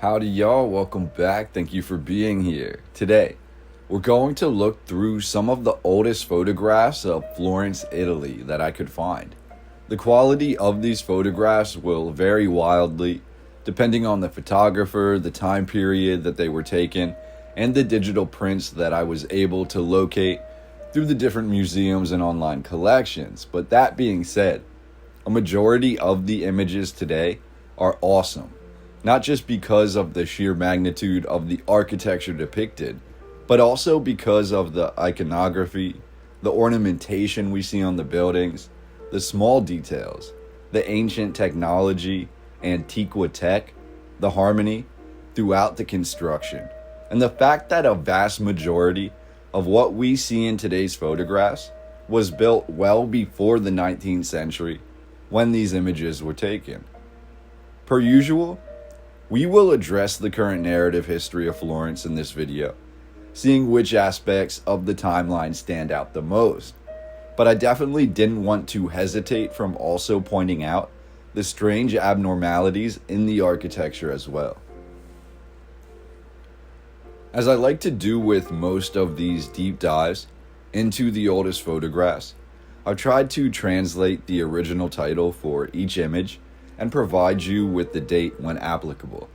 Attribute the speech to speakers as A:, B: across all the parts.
A: Howdy y'all, welcome back. Thank you for being here. Today, we're going to look through some of the oldest photographs of Florence, Italy that I could find. The quality of these photographs will vary wildly depending on the photographer, the time period that they were taken, and the digital prints that I was able to locate through the different museums and online collections. But that being said, a majority of the images today are awesome. Not just because of the sheer magnitude of the architecture depicted, but also because of the iconography, the ornamentation we see on the buildings, the small details, the ancient technology, antiqua tech, the harmony throughout the construction, and the fact that a vast majority of what we see in today's photographs was built well before the 19th century when these images were taken. Per usual, we will address the current narrative history of Florence in this video, seeing which aspects of the timeline stand out the most. But I definitely didn't want to hesitate from also pointing out the strange abnormalities in the architecture as well. As I like to do with most of these deep dives into the oldest photographs, I've tried to translate the original title for each image and provide you with the date when applicable.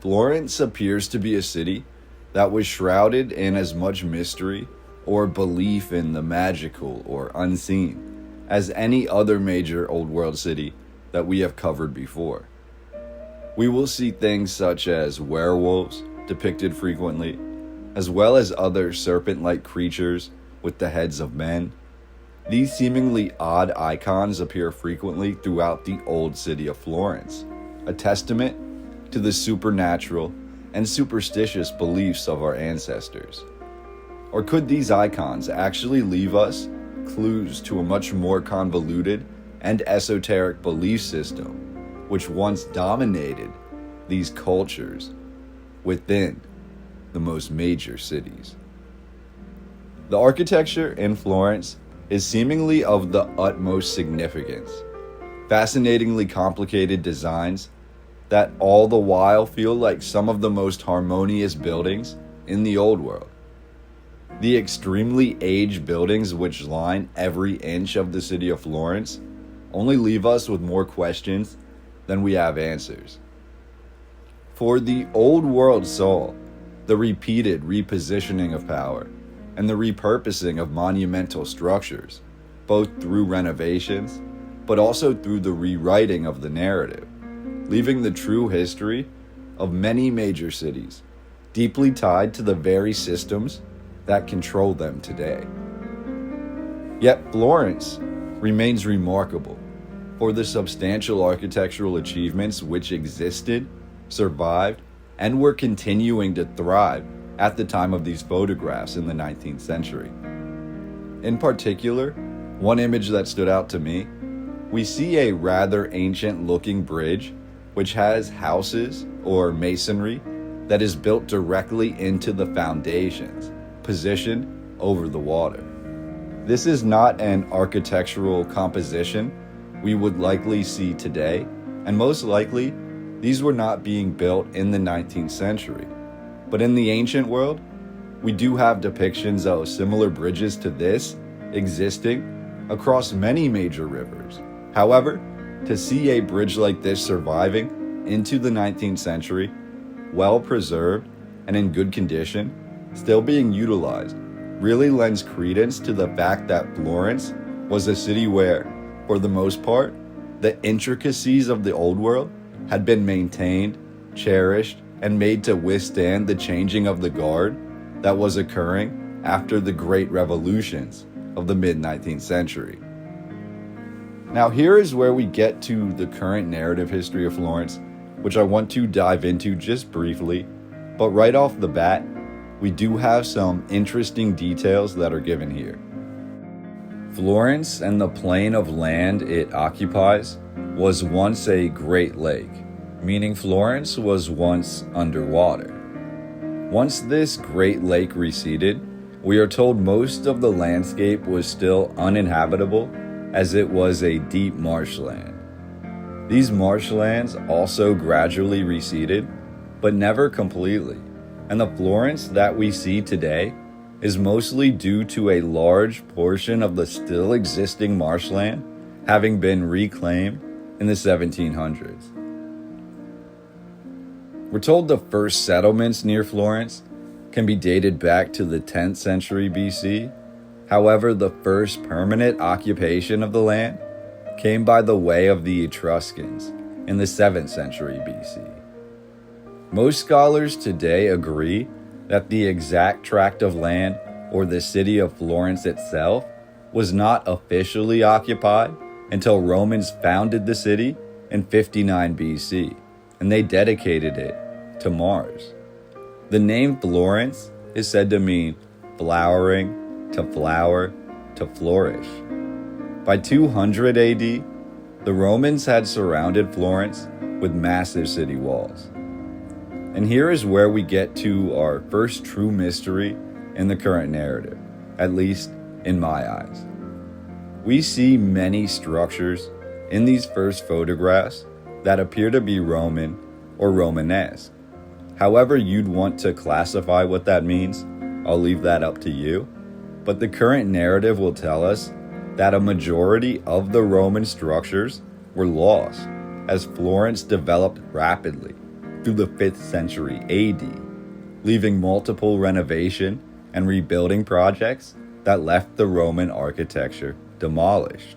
A: Florence appears to be a city that was shrouded in as much mystery or belief in the magical or unseen as any other major old world city that we have covered before. We will see things such as werewolves depicted frequently, as well as other serpent-like creatures with the heads of men. These seemingly odd icons appear frequently throughout the old city of Florence, a testament to the supernatural and superstitious beliefs of our ancestors. Or could these icons actually leave us clues to a much more convoluted and esoteric belief system, which once dominated these cultures within the most major cities? The architecture in Florence is seemingly of the utmost significance. Fascinatingly complicated designs that all the while feel like some of the most harmonious buildings in the old world. The extremely aged buildings which line every inch of the city of Florence only leave us with more questions than we have answers. For the old world saw the repeated repositioning of power and the repurposing of monumental structures, both through renovations, but also through the rewriting of the narrative, leaving the true history of many major cities deeply tied to the very systems that control them today. Yet Florence remains remarkable for the substantial architectural achievements which existed, survived, and were continuing to thrive at the time of these photographs in the 19th century. In particular, one image that stood out to me, we see a rather ancient looking bridge which has houses or masonry that is built directly into the foundations, positioned over the water. This is not an architectural composition we would likely see today, and most likely these were not being built in the 19th century. But in the ancient world, we do have depictions of similar bridges to this existing across many major rivers. However, to see a bridge like this surviving into the 19th century, well preserved and in good condition, still being utilized, really lends credence to the fact that Florence was a city where, for the most part, the intricacies of the old world had been maintained, cherished, and made to withstand the changing of the guard that was occurring after the great revolutions of the mid-19th century. Now here is where we get to the current narrative history of Florence, which I want to dive into just briefly, but right off the bat, we do have some interesting details that are given here. Florence and the plain of land it occupies was once a great lake, meaning Florence was once underwater. Once this great lake receded, we are told most of the landscape was still uninhabitable as it was a deep marshland. These marshlands also gradually receded, but never completely. And the Florence that we see today is mostly due to a large portion of the still existing marshland having been reclaimed in the 1700s. We're told the first settlements near Florence can be dated back to the 10th century BC. However, the first permanent occupation of the land came by the way of the Etruscans in the 7th century BC. Most scholars today agree that the exact tract of land, or the city of Florence itself, was not officially occupied until Romans founded the city in 59 BC, and they dedicated it to Mars. The name Florence is said to mean flowering, to flower, to flourish. By 200 AD, the Romans had surrounded Florence with massive city walls. And here is where we get to our first true mystery in the current narrative, at least in my eyes. We see many structures in these first photographs that appear to be Roman or Romanesque. However you'd want to classify what that means, I'll leave that up to you. But the current narrative will tell us that a majority of the Roman structures were lost as Florence developed rapidly through the 5th century AD, leaving multiple renovation and rebuilding projects that left the Roman architecture demolished.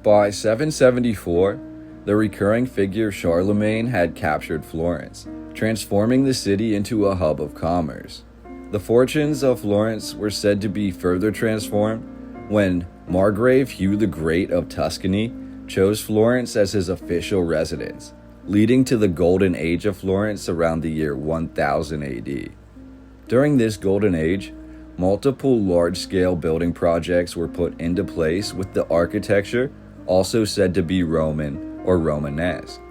A: By 774, the recurring figure Charlemagne had captured Florence, transforming the city into a hub of commerce. The fortunes of Florence were said to be further transformed when Margrave Hugh the Great of Tuscany chose Florence as his official residence, leading to the Golden Age of Florence around the year 1000 AD. During this Golden Age, multiple large-scale building projects were put into place, with the architecture also said to be Roman or Romanesque.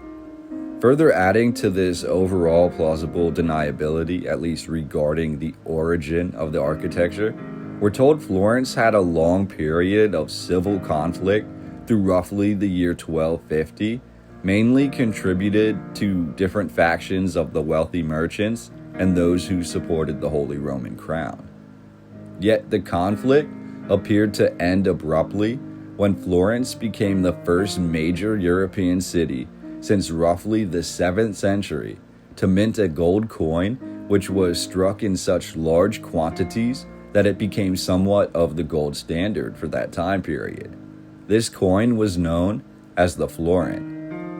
A: Further adding to this overall plausible deniability, at least regarding the origin of the architecture, we're told Florence had a long period of civil conflict through roughly the year 1250, mainly contributed to different factions of the wealthy merchants and those who supported the Holy Roman Crown. Yet the conflict appeared to end abruptly when Florence became the first major European city since roughly the 7th century to mint a gold coin, which was struck in such large quantities that it became somewhat of the gold standard for that time period. This coin was known as the florin.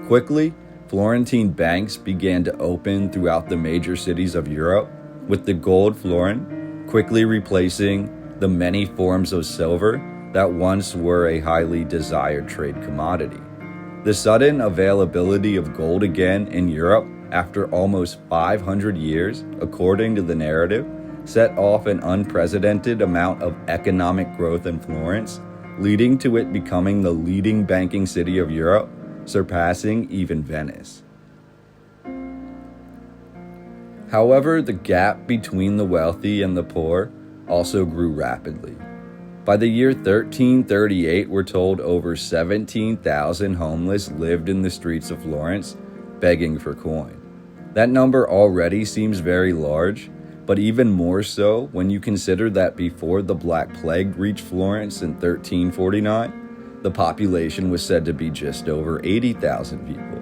A: Quickly, Florentine banks began to open throughout the major cities of Europe, with the gold florin quickly replacing the many forms of silver that once were a highly desired trade commodity. The sudden availability of gold again in Europe after almost 500 years, according to the narrative, set off an unprecedented amount of economic growth in Florence, leading to it becoming the leading banking city of Europe, surpassing even Venice. However, the gap between the wealthy and the poor also grew rapidly. By the year 1338, we're told over 17,000 homeless lived in the streets of Florence, begging for coin. That number already seems very large, but even more so when you consider that before the Black Plague reached Florence in 1349, the population was said to be just over 80,000 people.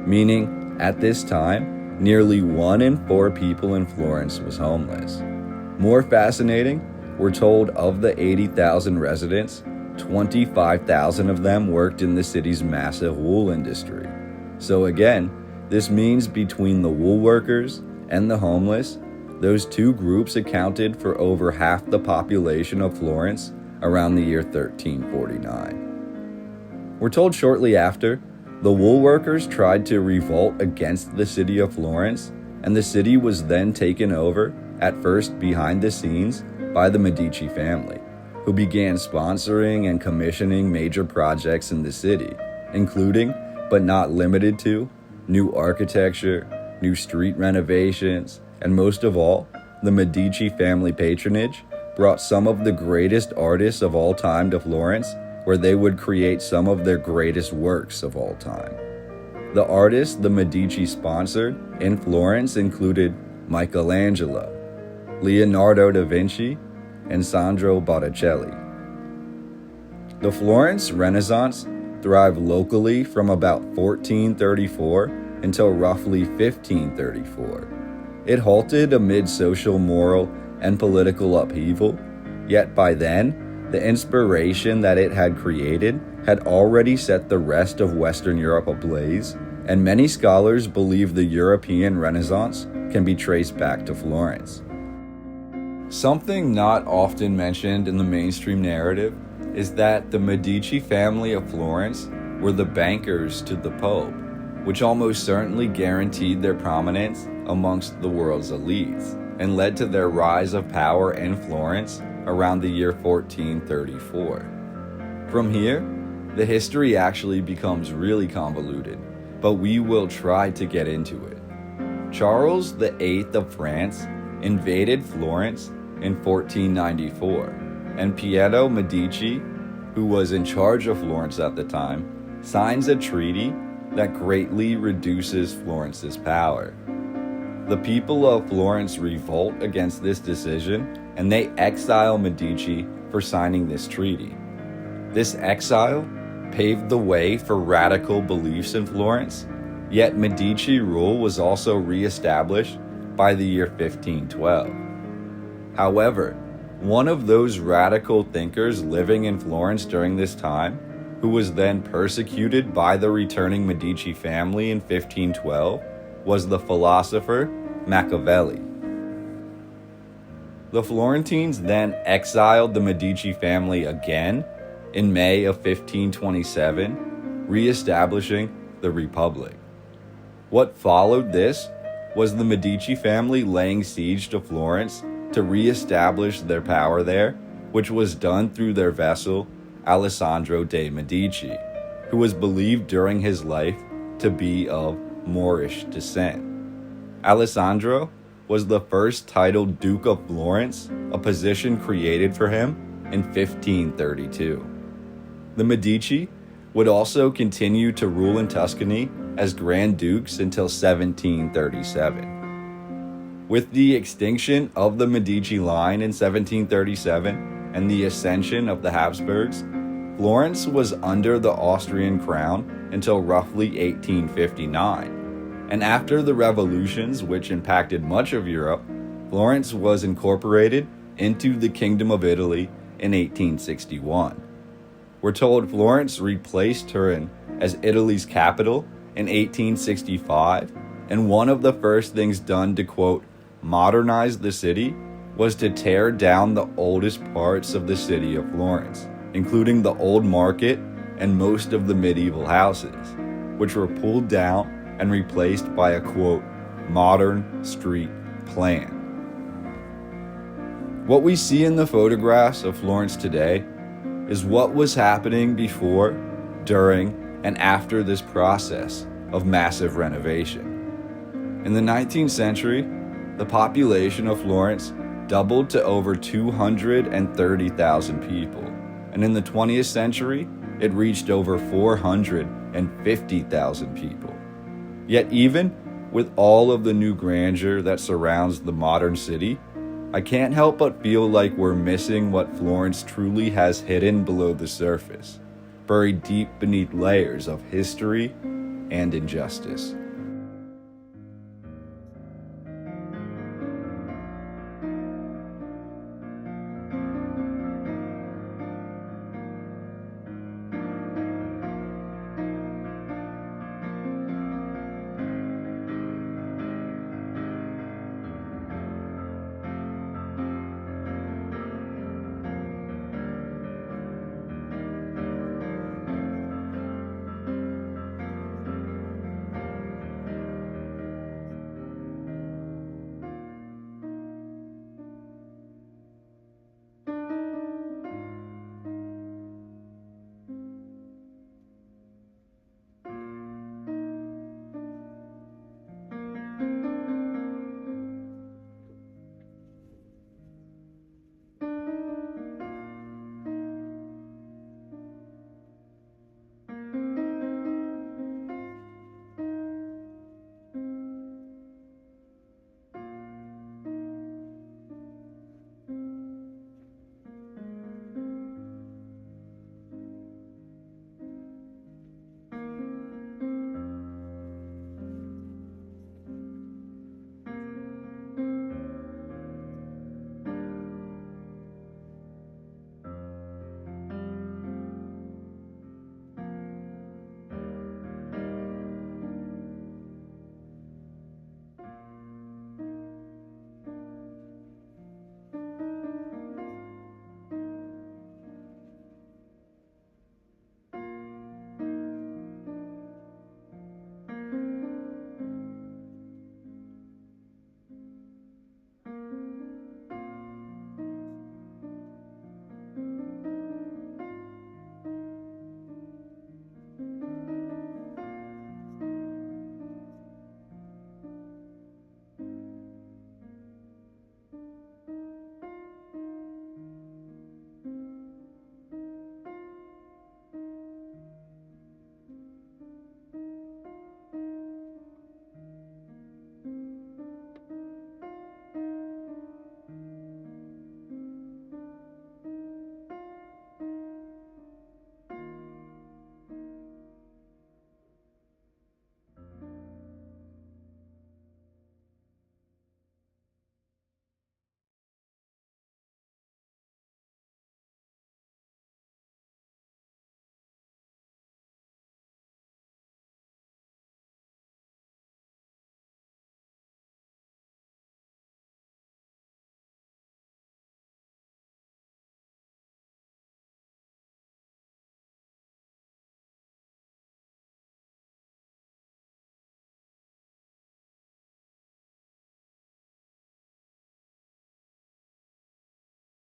A: Meaning, at this time, nearly 1 in 4 people in Florence was homeless. More fascinating, we're told of the 80,000 residents, 25,000 of them worked in the city's massive wool industry. So again, this means between the wool workers and the homeless, those two groups accounted for over half the population of Florence around the year 1349. We're told shortly after, the wool workers tried to revolt against the city of Florence, and the city was then taken over, at first behind the scenes, by the Medici family, who began sponsoring and commissioning major projects in the city, including, but not limited to, new architecture, new street renovations, and most of all, the Medici family patronage brought some of the greatest artists of all time to Florence, where they would create some of their greatest works of all time. The artists the Medici sponsored in Florence included Michelangelo, Leonardo da Vinci, and Sandro Botticelli. The Florence Renaissance thrived locally from about 1434 until roughly 1534. It halted amid social, moral, and political upheaval, yet by then, the inspiration that it had created had already set the rest of Western Europe ablaze, and many scholars believe the European Renaissance can be traced back to Florence. Something not often mentioned in the mainstream narrative is that the Medici family of Florence were the bankers to the Pope, which almost certainly guaranteed their prominence amongst the world's elites and led to their rise of power in Florence around the year 1434. From here, the history actually becomes really convoluted, but we will try to get into it. Charles VIII of France invaded Florence in 1494, and Pietro Medici, who was in charge of Florence at the time, signs a treaty that greatly reduces Florence's power. The people of Florence revolt against this decision, and they exile Medici for signing this treaty. This exile paved the way for radical beliefs in Florence, yet Medici rule was also re-established by the year 1512. However, one of those radical thinkers living in Florence during this time, who was then persecuted by the returning Medici family in 1512, was the philosopher Machiavelli. The Florentines then exiled the Medici family again in May of 1527, re-establishing the Republic. What followed this was the Medici family laying siege to Florence to re-establish their power there, which was done through their vassal Alessandro de' Medici, who was believed during his life to be of Moorish descent. Alessandro was the first titled Duke of Florence, a position created for him in 1532. The Medici would also continue to rule in Tuscany as Grand Dukes until 1737. With the extinction of the Medici line in 1737 and the ascension of the Habsburgs, Florence was under the Austrian crown until roughly 1859. And after the revolutions, which impacted much of Europe, Florence was incorporated into the Kingdom of Italy in 1861. We're told Florence replaced Turin as Italy's capital in 1865, and one of the first things done to, quote, modernize the city was to tear down the oldest parts of the city of Florence, including the old market and most of the medieval houses, which were pulled down and replaced by a, quote, modern street plan. What we see in the photographs of Florence today is what was happening before, during, and after this process of massive renovation. In the 19th century, the population of Florence doubled to over 230,000 people, and in the 20th century, it reached over 450,000 people. Yet even with all of the new grandeur that surrounds the modern city, I can't help but feel like we're missing what Florence truly has hidden below the surface, buried deep beneath layers of history and injustice.